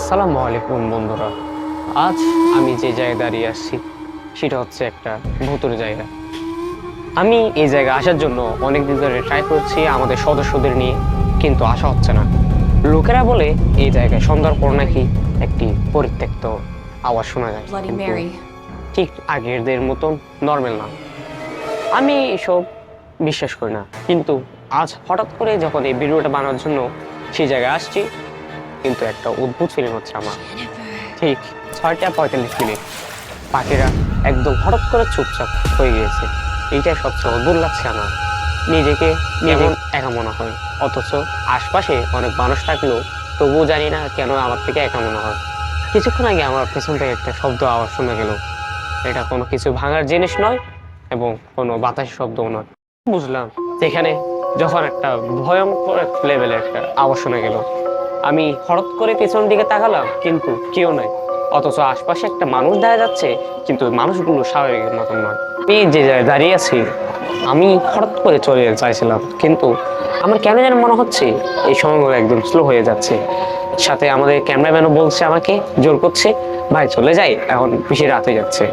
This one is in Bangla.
আসসালামু আলাইকুম বন্ধুরা। আজ আমি যে জায়গায় দাঁড়িয়ে আসছি সেটা হচ্ছে একটা ভুতুড়ে জায়গা। আমি এই জায়গায় আসার জন্য অনেকদিন ধরে ট্রাই করছি আমাদের সদস্যদের নিয়ে, কিন্তু আসা হচ্ছে না। লোকেরা বলে এই জায়গায় সন্ধ্যার পর নাকি একটি পরিত্যক্ত আওয়াজ শোনা যায়, Bloody কিন্তু Mary. ঠিক আগেরদের মতন নর্মাল না। আমি এসব বিশ্বাস করি না, কিন্তু আজ হঠাৎ করে যখন এই ভিডিওটা বানানোর জন্য সেই জায়গায় আসছি, কিন্তু একটা অদ্ভুত ফিলিং হচ্ছে আমার। ঠিক 6টা 45 মিনিট পাখিরা একদম হঠাৎ করে চুপচাপ হয়ে গিয়েছে। এইটাই সবচেয়ে অদ্ভুত লাগছে আমার। নিজেকে কেমন একা মনে হয়, অথচ আশপাশে অনেক মানুষ থাকলেও তবুও জানি না কেন আমার থেকে একা মনে হয়। কিছুক্ষণ আগে আমার পেছন থেকে একটা শব্দ আওয়াজ শোনা গেল। এটা কোনো কিছু ভাঙার জিনিস নয় এবং কোনো বাতাসের শব্দও নয়। বুঝলাম যেখানে যখন একটা ভয়ঙ্কর লেভেলের একটা আওয়াজ শোনা গেল, আমি হঠাৎ করে পেছন দিকে তাকালাম, কিন্তু কেউ নাই। অথচ আশপাশে একটা মানুষ দেখা যাচ্ছে, কিন্তু মানুষগুলো স্বাভাবিকের মতন নয়। আমি যে জায়গায় দাঁড়িয়ে আছি, আমি হঠাৎ করে চলে যেতে চাইছিলাম, কিন্তু আমার কেন যেন মনে হচ্ছে এই সময়গুলো একদম স্লো হয়ে যাচ্ছে। সাথে আমাদের ক্যামেরাম্যানও বলছে, আমাকে জোর করছে, ভাই চলে যাই, এখন বেশি রাত হয়ে যাচ্ছে।